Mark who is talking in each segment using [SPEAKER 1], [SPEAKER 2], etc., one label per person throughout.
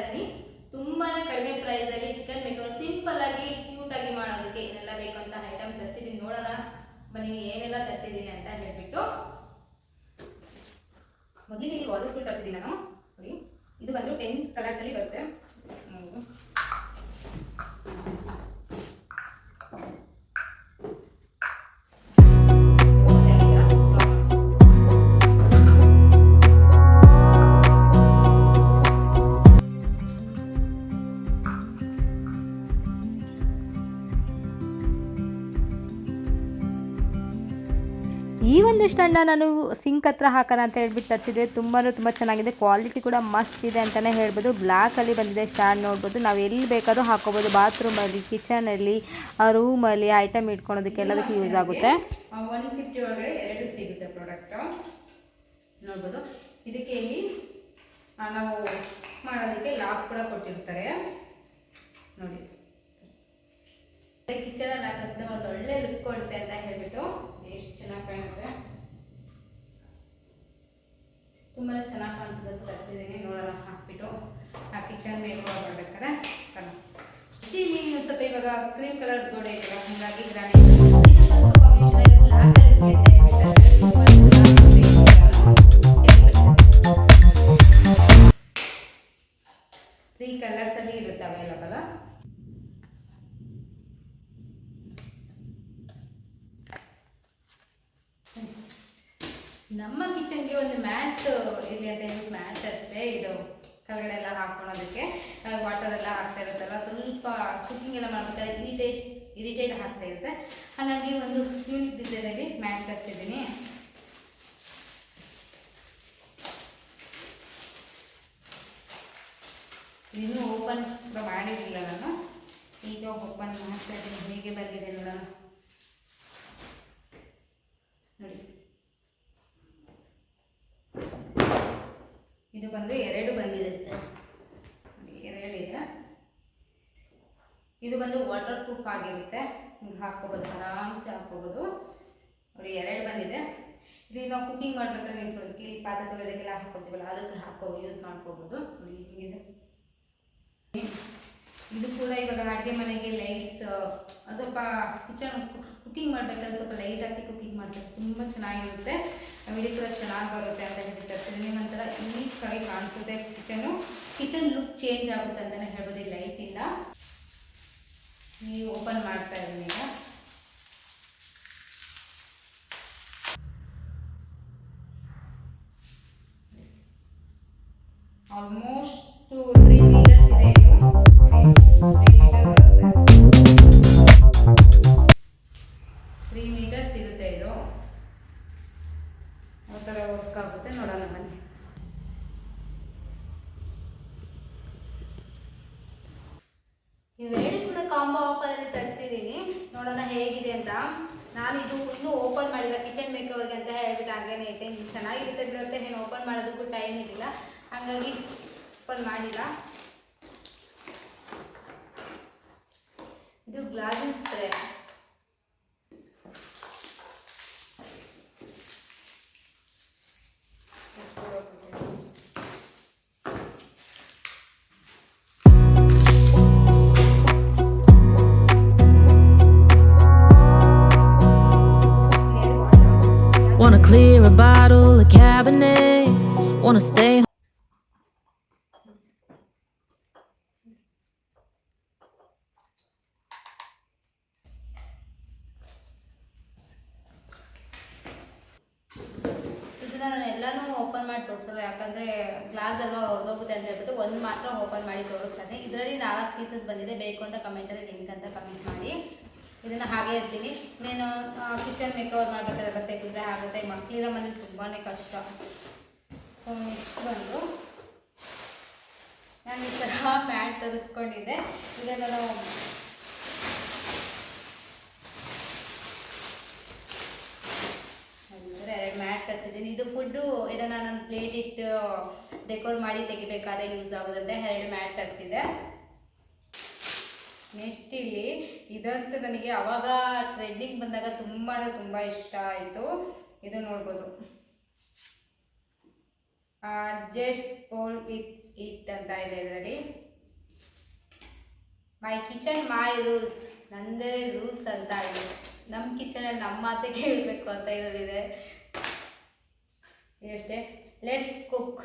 [SPEAKER 1] ಇದ್ದೀನಿ. ತುಂಬಾ ಕಡಿಮೆ ಪ್ರೈಸಲ್ಲಿ ಚಿಕನ್ ಮೇಕರ್ ಸಿಂಪಲ್ ಆಗಿ ಕ್ಯೂಟ್ ಆಗಿ ಮಾಡೋದಕ್ಕೆ ಏನೆಲ್ಲ ಬೇಕು ಅಂತ ಐಟಮ್ ತರಿಸಿದ್ದೀನಿ. ನೋಡೋಣ ಬನ್ನಿ ಏನೆಲ್ಲ ತರಿಸಿದ್ದೀನಿ ಅಂತ ಹೇಳ್ಬಿಟ್ಟು. ಮೊದಲಿಗೆ ಈ ವಾಲ್ಸ್ ಫುಲ್ ತರಿಸಿದ್ದೀನಿ ನಾನು. ನೋಡಿ ಇದು ಬಂದು 10 ಕಲರ್ಸಲ್ಲಿ ಬರುತ್ತೆ.
[SPEAKER 2] ಈ ಒಂದು ಸ್ಟ್ಯಾಂಡ ನಾನು ಸಿಂಕ್ ಹತ್ರ ಹಾಕೋಣ ಅಂತ ಹೇಳ್ಬಿಟ್ಟು ತರಿಸಿದೆ. ತುಂಬ ಚೆನ್ನಾಗಿದೆ, ಕ್ವಾಲಿಟಿ ಕೂಡ ಮಸ್ತ್ ಇದೆ ಅಂತಲೇ ಹೇಳ್ಬೋದು. ಬ್ಲ್ಯಾಕಲ್ಲಿ ಬಂದಿದೆ ಸ್ಟ್ಯಾಂಡ್, ನೋಡ್ಬೋದು. ನಾವು ಎಲ್ಲಿ ಬೇಕಾದ್ರೂ ಹಾಕೋಬೋದು, ಬಾತ್ರೂಮಲ್ಲಿ, ಕಿಚನಲ್ಲಿ, ರೂಮಲ್ಲಿ ಐಟಮ್ ಇಟ್ಕೊಳೋದಕ್ಕೆ ಎಲ್ಲದಕ್ಕೆ ಯೂಸ್ ಆಗುತ್ತೆ.
[SPEAKER 1] 150 ಒಳಗಡೆ 2 ಸಿಗುತ್ತೆ ಪ್ರಾಡಕ್ಟ್, ನೋಡ್ಬೋದು. ಇದಕ್ಕೆ ಇಲ್ಲಿ ನಾವು ಮಾಡೋದಕ್ಕೆ ಲಾಕ್ ಕೂಡ ಕೊಟ್ಟಿರ್ತಾರೆ ನೋಡಿ. ಕಿಚನಲ್ಲಿ ಹಾಕೋದ್ರಿಂದ ಒಂದು ಒಳ್ಳೆ ಲುಕ್ ಕೊಡುತ್ತೆ ಅಂತ ಹೇಳ್ಬಿಟ್ಟು ಎಷ್ಟು ಚೆನ್ನಾಗಿ ಕಾಣುತ್ತೆ, ತುಂಬಾ ಚೆನ್ನಾಗಿ ಕಾಣಿಸುತ್ತೆ. ತರಿಸಿದ್ದೀನಿ, ನೋಡೋಣ ಹಾಕ್ಬಿಟ್ಟು ಆ ಕಿಚನ್ ಬೇಕು ಮಾಡ್ಬೇಕಾದ್ರೆ ಇಲ್ಲಿ ಸ್ವಲ್ಪ ಇವಾಗ ಕ್ರೀಮ್ ಕಲರ್ ಗೋಡೆ ಇದೆಯಲ್ಲ, ಹಾಗಾಗಿ ತ್ರೀ ಕಲರ್ಸ್ ಅಲ್ಲಿ ಇರುತ್ತೆ ಅವೈಲಬಲ್. ನಮ್ಮ ಕಿಚನ್ಗೆ ಒಂದು ಮ್ಯಾಟ್ ಇರಲಿ ಅಂತ ಹೇಳಿ ಮ್ಯಾಟ್ ಅಷ್ಟೇ. ಇದು ಕೆಳಗಡೆ ಎಲ್ಲ ಹಾಕೊಳ್ಳೋದಕ್ಕೆ ವಾಟರ್ ಎಲ್ಲ ಹಾಕ್ತಾ ಇರುತ್ತಲ್ಲ, ಸ್ವಲ್ಪ ಕುಕಿಂಗ್ ಎಲ್ಲ ಮಾಡ್ಬೇಕಾದ್ರೆ ಇರಿಟೇಟ್ ಆಗ್ತಾ ಇರುತ್ತೆ. ಹಾಗಾಗಿ ಒಂದು ಯೂನಿಕ್ ಡಿಸೈನಲ್ಲಿ ಮ್ಯಾಟ್ ತರಿಸಿದ್ದೀನಿ. ಇನ್ನೂ ಓಪನ್ ಕೂಡ ಮಾಡಿರಲಿಲ್ಲ ನಾನು, ಈಗ ಓಪನ್ ಮಾಡ್ತಾ ಇದ್ದೀನಿ. ಹೇಗೆ ಬಂದಿದೆ ನೋಡೋಣ ನೋಡಿ. ಇದು ಬಂದು 2 ಬಂದಿರುತ್ತೆ, 2 ಇದೆ. ಇದು ಬಂದು ವಾಟರ್ ಪ್ರೂಫ್ ಆಗಿರುತ್ತೆ, ಹಿಂಗೆ ಹಾಕ್ಕೋಬೋದು, ಆರಾಮ್ಸೆ ಹಾಕ್ಕೋಬೋದು ನೋಡಿ. 2 ಬಂದಿದೆ. ಇದು ನಾವು ಕುಕಿಂಗ್ ಮಾಡ್ಬೇಕಾದ್ರೆ ನಿಂತ್ಕೊಳ್ಳೋದಕ್ಕೆ, ಇಲ್ಲಿ ಪಾತ್ರೆ ತೊಳೆಯೋದಕ್ಕೆಲ್ಲ ಹಾಕೋತೀವಲ್ಲ ಅದಕ್ಕೆ ಯೂಸ್ ಮಾಡ್ಕೋಬೋದು ನೋಡಿ. ಹಿಂಗಿದೆ. ಇದು ಕೂಡ ಇವಾಗ ಅಡುಗೆ ಮನೆಗೆ ಲೈಟ್ಸ್, ಸ್ವಲ್ಪ ಕಿಚನ್ ಕುಕಿಂಗ್ ಮಾಡಬೇಕಾದ್ರೆ ಸ್ವಲ್ಪ ಲೈಟ್ ಹಾಕಿ ಕುಕಿಂಗ್ ಮಾಡ್ತಾರೆ, ತುಂಬ ಚೆನ್ನಾಗಿರುತ್ತೆ. ವಿಡಿಯೋ ಕೂಡ ಚೆನ್ನಾಗಿ ಬರುತ್ತೆ ಅಂತ ಹೇಳಿ ತರಿಸಿದ್ದೀನಿ. ಒಂಥರ ಯೂನಿಕ್ಕಾಗಿ ಕಾಣಿಸುತ್ತೆ ಕಿಚನ್ ಲುಕ್ ಚೇಂಜ್ ಆಗುತ್ತೆ ಅಂತಲೇ ಹೇಳ್ಬೋದು ಈ ಲೈಟಿಂದ. ನೀವು ಓಪನ್ ಮಾಡ್ತಾ ಇದ್ದೀನಿ ಈಗ. ಆಲ್ಮೋಸ್ಟ್ 3 ಮೀಟರ್ಸ್ ಇದೆ ಇದು, 3 ಮೀಟರ್ ಬರುತ್ತೆ, 3 ಮೀಟರ್ಸ್ ಇರುತ್ತೆ. ಇದು ಆ ಥರ ವರ್ಕ್ ಆಗುತ್ತೆ, ನೋಡೋಣ ಬನ್ನಿ. ಇವೆರಡು ಕೂಡ ಕಾಂಬೋ ಆಫರಲ್ಲಿ ತರಿಸಿದ್ದೀನಿ, ನೋಡೋಣ ಹೇಗಿದೆ ಅಂತ. ನಾನು ಇದು ಇನ್ನೂ ಓಪನ್ ಮಾಡಿಲ್ಲ, ಕಿಚನ್ ಮೇಕವರ್ಗೆ ಅಂತ ಹೇಳ್ಬಿಟ್ಟು ಹಾಗೇನೆ ಐತೆ. ಚೆನ್ನಾಗಿರುತ್ತೆ ಬಿಡುತ್ತೆ, ಏನು ಓಪನ್ ಮಾಡೋದಕ್ಕೂ ಟೈಮ್ ಇರಲಿಲ್ಲ, ಹಾಗಾಗಿ ಓಪನ್ ಮಾಡಿಲ್ಲ. ಇದು ಗ್ಲಾಸಿನ spray,
[SPEAKER 3] Wanna clear a bottle, a cabinet, wanna stay
[SPEAKER 1] ನಾನು ಎಲ್ಲನೂ ಓಪನ್ ಮಾಡಿ ತೋರಿಸಲ್ಲ, ಯಾಕಂದರೆ ಗ್ಲಾಸ್ ಎಲ್ಲ ಹೋಗುತ್ತೆ ಅಂತ ಹೇಳ್ಬಿಟ್ಟು ಒಂದು ಮಾತ್ರ ಓಪನ್ ಮಾಡಿ ತೋರಿಸ್ತಾನೆ. ಇದರಲ್ಲಿ 4 ಪೀಸಸ್ ಬಂದಿದೆ, ಬೇಕು ಅಂತ ಕಮೆಂಟಲ್ಲಿ ಲಿಂಕ್ ಅಂತ ಕಮೆಂಟ್ ಮಾಡಿ. ಇದನ್ನು ಹಾಗೆ ಇರ್ತೀನಿ. ನೀನು ಕಿಚನ್ ಮೇಕವರ್ ಮಾಡಬೇಕಾದ್ರೆ ತೆಗೆದ್ರೆ ಆಗುತ್ತೆ, ಮಕ್ಕಳಿರೋ ಮನೇಲಿ ತುಂಬಾ ಕಷ್ಟ. ಸೊ ನೆಕ್ಸ್ಟ್ ಬಂದು ನಾನು ಈ ಥರ ಮ್ಯಾಟ್ ತರಿಸ್ಕೊಂಡಿದ್ದೆ. ಇದನ್ನು ನಾವು ಮ್ಯಾಟ್ ತರಿಸಿದ್ದೀನಿ. ಇದು ಫುಡ್ಡು ಇದನ್ನು ನಾನು ಪ್ಲೇಟ್ ಇಟ್ಟು ಡೆಕೋರ್ ಮಾಡಿ ತೆಗಿಬೇಕಾದ್ರೆ ಯೂಸ್ ಆಗೋದಂತೆ 2 ಮ್ಯಾಟ್ ತರಿಸಿದೆ. ನೆಕ್ಸ್ಟ್ ಇಲ್ಲಿ ಇದಂತೂ ನನಗೆ ಅವಾಗ ಟ್ರೆಂಡಿಂಗ್ ಬಂದಾಗ ತುಂಬ ಇಷ್ಟ ಆಯಿತು. ಇದು ನೋಡ್ಬೋದು, ಜಸ್ಟ್ ಪೋಲ್ ವಿತ್ ಇಟ್ ಅಂತ ಇದೆ ಇದರಲ್ಲಿ. ಮೈ ಕಿಚನ್ ಮೈ ರೂಲ್ಸ್, ನಂದೇ ರೂಲ್ಸ್ ಅಂತ ಇದೆ. ನಮ್ಮ ಕಿಚನಲ್ಲಿ ನಮ್ಮ ಮಾತೆ ಕೇಳಬೇಕು ಅಂತ ಇರೋದಿದೆ. ಇದಷ್ಟೇ, ಲೆಟ್ಸ್ ಕುಕ್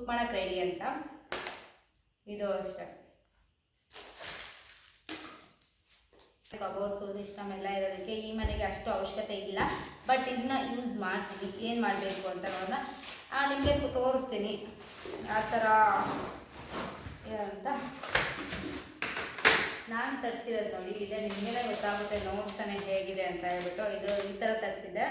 [SPEAKER 1] ಮಾಡೋಕ್ಕೆ ರೆಡಿ ಅಂತ. ಇದು ಅಷ್ಟೇ. ಕಬೋರ್ಡ್ಸು ಸಿಸ್ಟಮ್ ಎಲ್ಲ ಇರೋದಕ್ಕೆ ಈ ಮನೆಗೆ ಅಷ್ಟು ಅವಶ್ಯಕತೆ ಇಲ್ಲ, ಬಟ್ ಇದನ್ನ ಯೂಸ್ ಮಾಡ್ತೀನಿ. ಏನು ಮಾಡಬೇಕು ಅಂತ ನೋಡೋಣ, ನಿಮಗೆ ತೋರಿಸ್ತೀನಿ ಯಾವ ಥರ ಅಂತ. ನಾನು ತರಿಸಿರೋದು ನೋಡಿ, ಇದೆ ನಿಮಗೆಲ್ಲ ಗೊತ್ತಾಗುತ್ತೆ ನೋಡ್ತಾನೆ ಹೇಗಿದೆ ಅಂತ ಹೇಳ್ಬಿಟ್ಟು. ಇದು ಈ ಥರ ತರಿಸಿದ್ದೆ.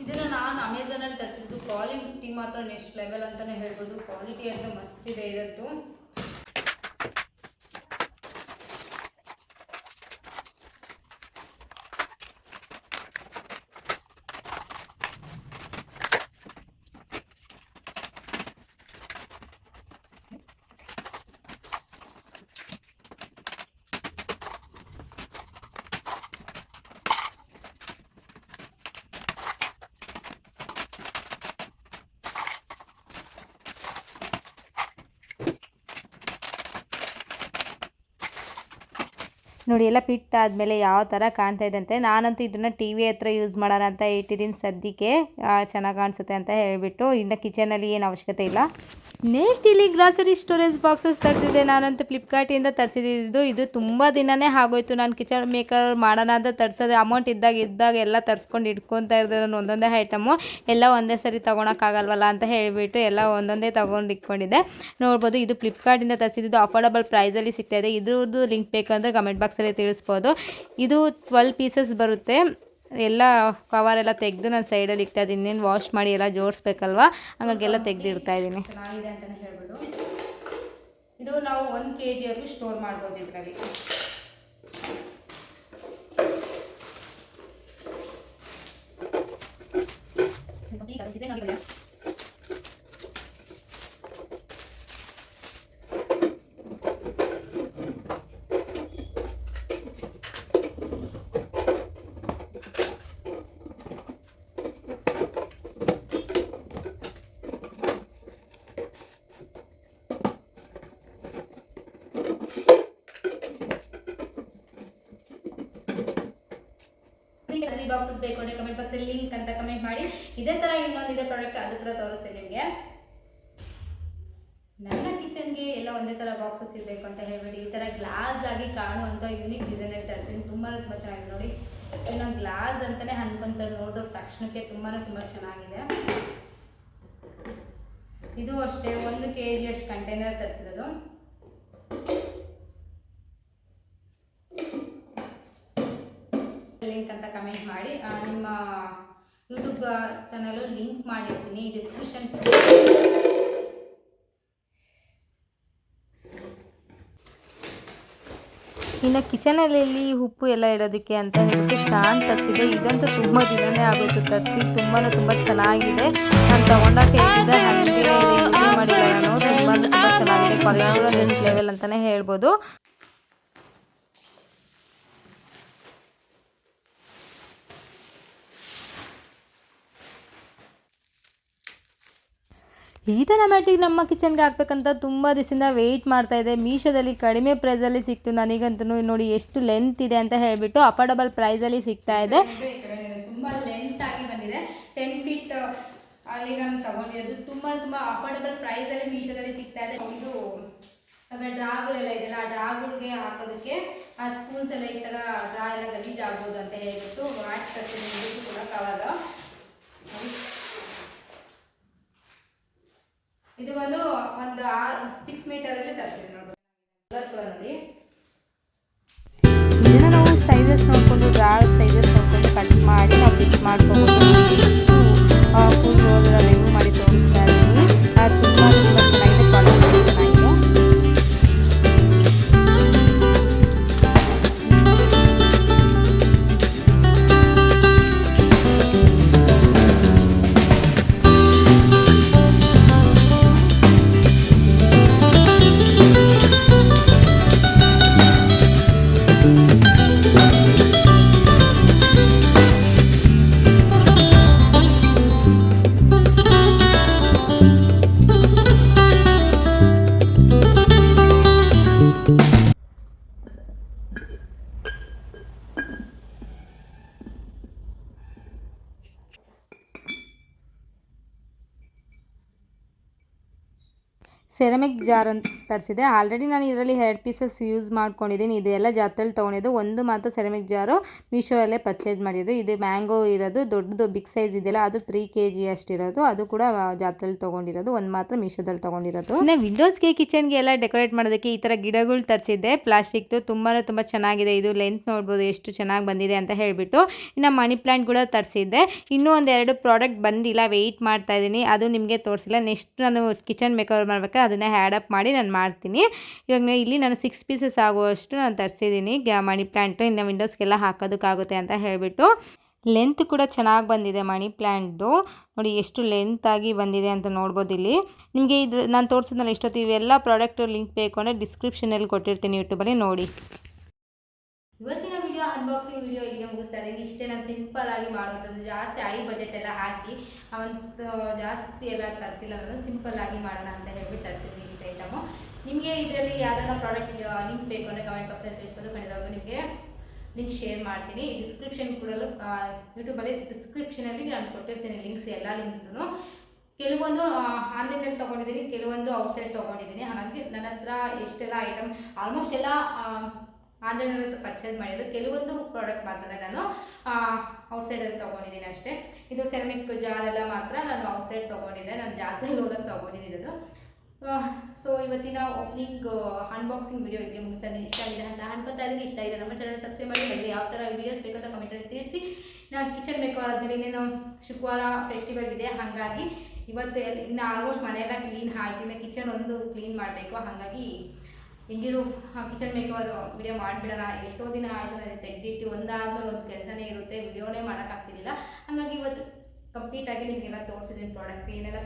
[SPEAKER 1] ಇದನ್ನು ನಾನು ಅಮೆಝಾನಲ್ಲಿ ತರಿಸಿದ್ದು. ಕ್ವಾಲಿಟಿ ಮಾತ್ರ ನೆಕ್ಸ್ಟ್ ಲೆವೆಲ್ ಅಂತಲೇ ಹೇಳ್ಬೋದು. ಕ್ವಾಲಿಟಿ ಅಂತ ಮಸ್ತ್ ಇದೆ ಇವತ್ತು.
[SPEAKER 2] ನೋಡಿ ಎಲ್ಲ ಪಿಟ್ ಆದಮೇಲೆ ಯಾವ ಥರ ಕಾಣ್ತಾ ಇದೆ ಅಂತೆ. ನಾನಂತೂ ಇದನ್ನು ಟಿ ವಿ ಹತ್ರ ಯೂಸ್ ಮಾಡೋಣ ಅಂತ ಇಟ್ಟಿದ್ದೀನಿ ಸದ್ಯಕ್ಕೆ, ಚೆನ್ನಾಗಿ ಕಾಣಿಸುತ್ತೆ ಅಂತ ಹೇಳಿಬಿಟ್ಟು. ಇನ್ನು ಕಿಚನಲ್ಲಿ ಏನು ಅವಶ್ಯಕತೆ ಇಲ್ಲ. ನೆಕ್ಸ್ಟ್ ಇಲ್ಲಿ ಗ್ರಾಸರಿ ಸ್ಟೋರೇಜ್ ಬಾಕ್ಸಸ್ ತರಿಸಿದೆ. ನಾನಂತೂ ಫ್ಲಿಪ್ಕಾರ್ಟಿಂದ ತರಿಸಿದ್ದು. ಇದು ತುಂಬ ದಿನವೇ ಆಗೋಯ್ತು. ನಾನು ಕಿಚನ್ ಮೇಕರ್ ಮಾಡೋಣ ಅಂತ ತರಿಸೋದು. ಅಮೌಂಟ್ ಇದ್ದಾಗ ಎಲ್ಲ ತರಿಸ್ಕೊಂಡು ಇಟ್ಕೊತಾ ಇದ್ದೆ. ನಾನು ಒಂದೊಂದೇ ಐಟಮು ಎಲ್ಲ ಒಂದೇ ಸರಿ ತೊಗೊಳಕ್ಕಾಗಲ್ವಲ್ಲ ಅಂತ ಹೇಳಿಬಿಟ್ಟು ಎಲ್ಲ ಒಂದೊಂದೇ ತೊಗೊಂಡು ಇಟ್ಕೊಂಡಿದ್ದೆ. ನೋಡ್ಬೋದು, ಇದು ಫ್ಲಿಪ್ಕಾರ್ಟಿಂದ ತರಿಸಿದ್ದು. ಅಫೋರ್ಡಬಲ್ ಪ್ರೈಸಲ್ಲಿ ಸಿಗ್ತಾಯಿದೆ. ಇದ್ರದ್ದು ಲಿಂಕ್ ಬೇಕಂದರೆ ಕಮೆಂಟ್ ಬಾಕ್ಸಲ್ಲಿ ತಿಳಿಸ್ಬೋದು. ಇದು 12 ಪೀಸಸ್ ಬರುತ್ತೆ. ಎಲ್ಲ ಕವರೆಲ್ಲ ತೆಗೆದು ನಾನು ಸೈಡಲ್ಲಿ ಇಡ್ತಾ ಇದ್ದೀನಿ. ಇನ್ನೇನು ವಾಶ್ ಮಾಡಿ ಎಲ್ಲ ಜೋಡಿಸ್ಬೇಕಲ್ವ, ಹಾಗಾಗೆಲ್ಲ ತೆಗೆದು ಇಡ್ತಾ ಇದ್ದೀನಿ.
[SPEAKER 1] ಚೆನ್ನಾಗಿದೆ ಅಂತಲೇ ಹೇಳ್ಬೋದು. ಇದು ನಾವು 1 kg ಸ್ಟೋರ್ ಮಾಡ್ಬೋದು ಇದರಲ್ಲಿ. ಬಾಕ್ಸಸ್ ಬೇಕು ಅಂದರೆ ಕಮೆಂಟ್ ಬಾಕ್ಸಲ್ಲಿ ಲಿಂಕ್ ಅಂತ ಕಮೆಂಟ್ ಮಾಡಿ. ಇದೇ ಥರ ಇನ್ನೊಂದಿದೆ ಪ್ರಾಡಕ್ಟ್, ಅದು ಕೂಡ ತೋರಿಸ್ತೇನೆ ನಿಮಗೆ. ನನ್ನ ಕಿಚನ್ಗೆ ಎಲ್ಲ ಒಂದೇ ಥರ ಬಾಕ್ಸಸ್ ಇರಬೇಕು ಅಂತ ಹೇಳ್ಬಿಟ್ಟು ಈ ಥರ ಗ್ಲಾಸ್ ಆಗಿ ಕಾಣುವಂಥ ಯೂನಿಕ್ ಡಿಸೈನಲ್ಲಿ ತರಿಸ್ತೀನಿ. ತುಂಬ ಚೆನ್ನಾಗಿದೆ ನೋಡಿ. ಇನ್ನೊಂದು ಗ್ಲಾಸ್ ಅಂತಲೇ ಅನ್ಕೊಂತಾರೆ ನೋಡೋ ತಕ್ಷಣಕ್ಕೆ. ತುಂಬ ಚೆನ್ನಾಗಿದೆ. ಇದು ಅಷ್ಟೇ 1 kg ಅಷ್ಟು ಕಂಟೈನರ್ ತರಿಸಿರೋದು. ಲಿಂಕ್ ಅಂತ ಕಮೆಂಟ್ ಮಾಡಿ. ನಿಮ್ಮ ಯೂಟ್ಯೂಬ್ ಚಾನಲ್ ಲಿಂಕ್ ಮಾಡಿರ್ತೀನಿ ಡಿಸ್ಕ್ರಿಪ್ಷನ್.
[SPEAKER 2] ಇನ್ನು ಕಿಚನಲ್ಲಿ ಉಪ್ಪು ಎಲ್ಲ ಇಡೋದಕ್ಕೆ ಅಂತ ಹೇಳ್ಬಿಟ್ಟು ಸ್ಟ್ಯಾಂಡ್ ತರಿಸಿದೆ. ಇದಂತೂ ತುಂಬ ದಿನವೇ ಆಗೋಯ್ತು ತರಿಸಿ. ತುಂಬ ಚೆನ್ನಾಗಿದೆ. ನಾನು ತೊಗೊಂಡಾಗ ಹೇಳಿದ್ದೆ ಹಾಗೆ ಮಾಡಿಲ್ಲ ನಾನು. ತುಂಬ ಚೆನ್ನಾಗಿದೆ. ಕ್ವಾಲಿಟಿ ನೆಕ್ಸ್ಟ್ ಲೆವೆಲ್ ಅಂತಲೇ ಹೇಳ್ಬೋದು. ಈ ಥರ ಮ್ಯಾಟಿಗೆ ನಮ್ಮ ಕಿಚನ್ಗೆ ಹಾಕ್ಬೇಕಂತ ತುಂಬ ದಿವಸದಿಂದ ವೆಯ್ಟ್ ಮಾಡ್ತಾಯಿದ್ದೆ. ಮೀಶೋದಲ್ಲಿ ಕಡಿಮೆ ಪ್ರೈಸಲ್ಲಿ ಸಿಕ್ತು ನನಗಂತೂ. ನೋಡಿ ಎಷ್ಟು ಲೆಂತ್ ಇದೆ ಅಂತ ಹೇಳಿಬಿಟ್ಟು ಅಫೋರ್ಡಬಲ್ ಪ್ರೈಸಲ್ಲಿ ಸಿಗ್ತಾ ಇದೆ.
[SPEAKER 1] ತುಂಬ ಲೆಂತ್ ಆಗಿ ಬಂದಿದೆ. 10 ಫೀಟ್ ಅಲ್ಲಿ ನಾನು ತಗೊಂಡಿರೋದು. ತುಂಬ ಅಫೋರ್ಡಬಲ್ ಪ್ರೈಸಲ್ಲಿ ಮೀಶೋದಲ್ಲಿ ಸಿಗ್ತಾ ಇದೆ. ಇದು ಅದರ ಡ್ರಾಗಳೆಲ್ಲ ಇದೆಯಲ್ಲ, ಆ ಡ್ರಾಗಳಿಗೆ ಹಾಕೋದಕ್ಕೆ ಆ ಸ್ಪೂನ್ಸ್ ಎಲ್ಲ ಇಟ್ಟಾಗ ಡ್ರಾ ಎಲ್ಲ ಗಲೀಜ್ ಆಗ್ಬೋದು ಅಂತ ಹೇಳ್ಬಿಟ್ಟು ಮ್ಯಾಟ್ ತರ್ತೀನಿ ಕೂಡ ಕವರ್. ಇದು ಒಂದು 6 ಮೀಟರಲ್ಲಿ ತರಿಸಿದೆ ನೋಡಿ.
[SPEAKER 2] ಇದನ್ನು ನಾವು ಸೈಜಸ್ ನೋಡಿಕೊಂಡು ಡ್ರಾ ಸೈಜಸ್ ನೋಡಿಕೊಂಡು ಕಟ್ ಮಾಡಿ ನಾವು ಫಿಕ್ಸ್ ಮಾಡ್ಕೋಬೋದು. ಫುಲ್ ರೋಲ್ ರಿವ್ಯೂ ಮಾಡಿ ತೋರಿಸ್ತಾ ಇದ್ದೀನಿ. ತುಂಬ ಚೆನ್ನಾಗಿದೆ. ಕ್ವಾಲಿಟಿ ಚೆನ್ನಾಗಿದೆ. ಸೆರಮಿಕ್ ಜಾರ್ ಅಂತ ತರಿಸಿದೆ. ಆಲ್ರೆಡಿ ನಾನು ಇದರಲ್ಲಿ 2 ಪೀಸಸ್ ಯೂಸ್ ಮಾಡ್ಕೊಂಡಿದ್ದೀನಿ. ಇದೆಲ್ಲ ಜಾತ್ರೆಯಲ್ಲಿ ತೊಗೊಂಡಿದ್ದು. ಒಂದು ಮಾತ್ರ ಸೆರಮಿಕ್ ಜಾರು ಮೀಶೋಯಲ್ಲೇ ಪರ್ಚೇಸ್ ಮಾಡಿದ್ದು. ಇದು ಮ್ಯಾಂಗೋ ಇರೋದು, ದೊಡ್ಡದು ಬಿಗ್ ಸೈಜ್ ಇದೆಯಲ್ಲ ಅದು 3 kg ಅಷ್ಟಿರೋದು. ಅದು ಕೂಡ ಜಾತ್ರೆಯಲ್ಲಿ ತೊಗೊಂಡಿರೋದು. ಒಂದು ಮಾತ್ರ ಮೀಶೋದಲ್ಲಿ ತೊಗೊಂಡಿರೋದು. ಇನ್ನು ವಿಂಡೋಸ್ಗೆ ಕಿಚನ್ಗೆ ಎಲ್ಲ ಡೆಕೋರೇಟ್ ಮಾಡೋದಕ್ಕೆ ಈ ಥರ ಗಿಡಗಳು ತರಿಸಿದ್ದೆ ಪ್ಲಾಸ್ಟಿಕ್ದು. ತುಂಬ ಚೆನ್ನಾಗಿದೆ. ಇದು ಲೆಂತ್ ನೋಡ್ಬೋದು ಎಷ್ಟು ಚೆನ್ನಾಗಿ ಬಂದಿದೆ ಅಂತ ಹೇಳಿಬಿಟ್ಟು. ಇನ್ನು ಮನಿ ಪ್ಲ್ಯಾಂಟ್ ಕೂಡ ತರಿಸಿದ್ದೆ. ಇನ್ನೂ 1-2 ಪ್ರಾಡಕ್ಟ್ ಬಂದಿಲ್ಲ, ವೆಯ್ಟ್ ಮಾಡ್ತಾ ಇದ್ದೀನಿ. ಅದು ನಿಮಗೆ ತೋರಿಸಿಲ್ಲ. ನೆಕ್ಸ್ಟ್ ನಾನು ಕಿಚನ್ ಮೇಕರ್ ಮಾಡಬೇಕು, ಅದನ್ನೇ ಆ್ಯಡಪ್ ಮಾಡಿ ನಾನು ಮಾಡ್ತೀನಿ. ಇವಾಗ ಇಲ್ಲಿ ನಾನು 6 ಪೀಸಸ್ ಆಗುವಷ್ಟು ನಾನು ತರಿಸಿದ್ದೀನಿ ಮನಿ ಪ್ಲ್ಯಾಂಟು. ಇನ್ನು ವಿಂಡೋಸ್ಗೆಲ್ಲ ಹಾಕೋದಕ್ಕಾಗುತ್ತೆ ಅಂತ ಹೇಳಿಬಿಟ್ಟು. ಲೆಂತ್ ಕೂಡ ಚೆನ್ನಾಗಿ ಬಂದಿದೆ ಮನಿ ಪ್ಲ್ಯಾಂಟ್ದು. ನೋಡಿ ಎಷ್ಟು ಲೆಂತಾಗಿ ಬಂದಿದೆ ಅಂತ ನೋಡ್ಬೋದು ಇಲ್ಲಿ. ನಿಮಗೆ ಇದು ನಾನು ತೋರಿಸಿದ್ನಲ್ಲ ಇಷ್ಟೊತ್ತು, ಇವೆಲ್ಲ ಪ್ರಾಡಕ್ಟ್ ಲಿಂಕ್ ಬೇಕು ಅಂದರೆ ಡಿಸ್ಕ್ರಿಪ್ಷನಲ್ಲಿ ಕೊಟ್ಟಿರ್ತೀನಿ, ಯೂಟ್ಯೂಬಲ್ಲಿ ನೋಡಿ.
[SPEAKER 1] ಇವತ್ತಿನ ವಿಡಿಯೋ ಅನ್ಬಾಕ್ಸಿಂಗ್ ವಿಡಿಯೋ ಇಲ್ಲಿಗೆ ಮುಗಿಸ್ತಾ ಇದ್ದೀನಿ. ಇಷ್ಟೇ ನಾನು ಸಿಂಪಲ್ ಆಗಿ ಮಾಡುವಂಥದ್ದು. ಜಾಸ್ತಿ ಹೈ ಬಜೆಟ್ ಎಲ್ಲ ಹಾಕಿ ಅವಂತ ಜಾಸ್ತಿ ಎಲ್ಲ ತರಿಸಿಲ್ಲ. ನಾನು ಸಿಂಪಲ್ ಆಗಿ ಮಾಡೋಣ ಅಂತ ಹೇಳ್ಬಿಟ್ಟು ತರಿಸಿದ್ದೀನಿ ಇಷ್ಟ ಐಟಮು. ನಿಮಗೆ ಇದರಲ್ಲಿ ಯಾವ್ದಾರ ಪ್ರಾಡಕ್ಟ್ ಲಿಂಕ್ ಬೇಕು ಅಂದರೆ ಕಮೆಂಟ್ ಬಾಕ್ಸಲ್ಲಿ ತಿಳಿಸ್ಬೋದು. ಖಂಡಿತವಾಗೂ ನಿಮಗೆ ಲಿಂಕ್ ಶೇರ್ ಮಾಡ್ತೀನಿ. ಡಿಸ್ಕ್ರಿಪ್ಷನ್ ಕೂಡ ಯೂಟ್ಯೂಬಲ್ಲಿ ಡಿಸ್ಕ್ರಿಪ್ಷನಲ್ಲಿ ನಾನು ಕೊಟ್ಟಿರ್ತೀನಿ ಲಿಂಕ್ಸ್, ಎಲ್ಲ ಲಿಂಕ್ದು. ಕೆಲವೊಂದು ಆನ್ಲೈನಲ್ಲಿ ತೊಗೊಂಡಿದ್ದೀನಿ, ಕೆಲವೊಂದು ಔಟ್ಸೈಡ್ ತೊಗೊಂಡಿದ್ದೀನಿ. ಹಾಗಾಗಿ ನನ್ನ ಹತ್ರ ಎಷ್ಟೆಲ್ಲ ಐಟಮ್ ಆಲ್ಮೋಸ್ಟ್ ಎಲ್ಲ ಆನ್ಲೈನಲ್ಲಿ ಪರ್ಚೇಸ್ ಮಾಡಿದ್ದು. ಕೆಲವೊಂದು ಪ್ರಾಡಕ್ಟ್ ಮಾತ್ರ ನಾನು ಔಟ್ಸೈಡಲ್ಲಿ ತೊಗೊಂಡಿದ್ದೀನಿ ಅಷ್ಟೇ. ಇದು ಸೆರಮಿಕ್ ಜಾರೆಲ್ಲ ಮಾತ್ರ ನಾನು ಔಟ್ಸೈಡ್ ತೊಗೊಂಡಿದ್ದೆ. ನಾನು ಜಾತ್ರೆಯಲ್ಲಿ ಹೋದಾಗ ತೊಗೊಂಡಿದ್ದು. ಸೊ ಇವತ್ತಿನ ಓಪನಿಂಗ್ ಅನ್ಬಾಕ್ಸಿಂಗ್ ವಿಡಿಯೋ ಇಲ್ಲಿಗೆ ಮುಗಿಸ್ತಾ ಇದ್ದೀನಿ. ಇಷ್ಟ ಆಗಿದೆ ಅಂತ ಅನ್ಕೊತಾ ಇದ್ದೀನಿ. ಇಷ್ಟ ಆಗಿದೆ ನಮ್ಮ ಚಾನಲ್ ಸಬ್ಸ್ಕ್ರೈಬ್ ಮಾಡಿ. ನನಗೆ ಯಾವ ಥರ ವೀಡಿಯೋಸ್ ಬೇಕು ಅಂತ ಕಮೆಂಟಲ್ಲಿ ತಿಳಿಸಿ. ನಾನು ಕಿಚನ್ ಮೇಕರ್ ಆದಮೇಲೆ ಇನ್ನೇನು ಶುಕ್ರವಾರ ಫೆಸ್ಟಿವಲ್ ಇದೆ, ಹಾಗಾಗಿ ಇವತ್ತು ಇನ್ನು ಆಲ್ಮೋಸ್ಟ್ ಮನೆಯೆಲ್ಲ ಕ್ಲೀನ್ ಆಯ್ತು. ಇನ್ನು ಕಿಚನ್ ಒಂದು ಕ್ಲೀನ್ ಮಾಡಬೇಕು. ಹಾಗಾಗಿ ಹೆಂಗಿರು ಕಿಚನ್ ಮೇಕರ್ ವಿಡಿಯೋ ಮಾಡಿಬಿಡೋಣ. ಎಷ್ಟೋ ದಿನ ಆಯಿತು ನನಗೆ ತೆಗೆದಿಟ್ಟು, ಒಂದಾದ್ಮೇಲೆ ಒಂದು ಕೆಲಸನೇ ಇರುತ್ತೆ, ವಿಡಿಯೋನೇ ಮಾಡೋಕ್ಕಾಗ್ತಿರ್ಲಿಲ್ಲ. ಹಾಗಾಗಿ ಇವತ್ತು ಕಂಪ್ಲೀಟಾಗಿ ನಿಮಗೆಲ್ಲ ತೋರಿಸಿದ್ದೀನಿ ಪ್ರಾಡಕ್ಟ್ ಏನೆಲ್ಲ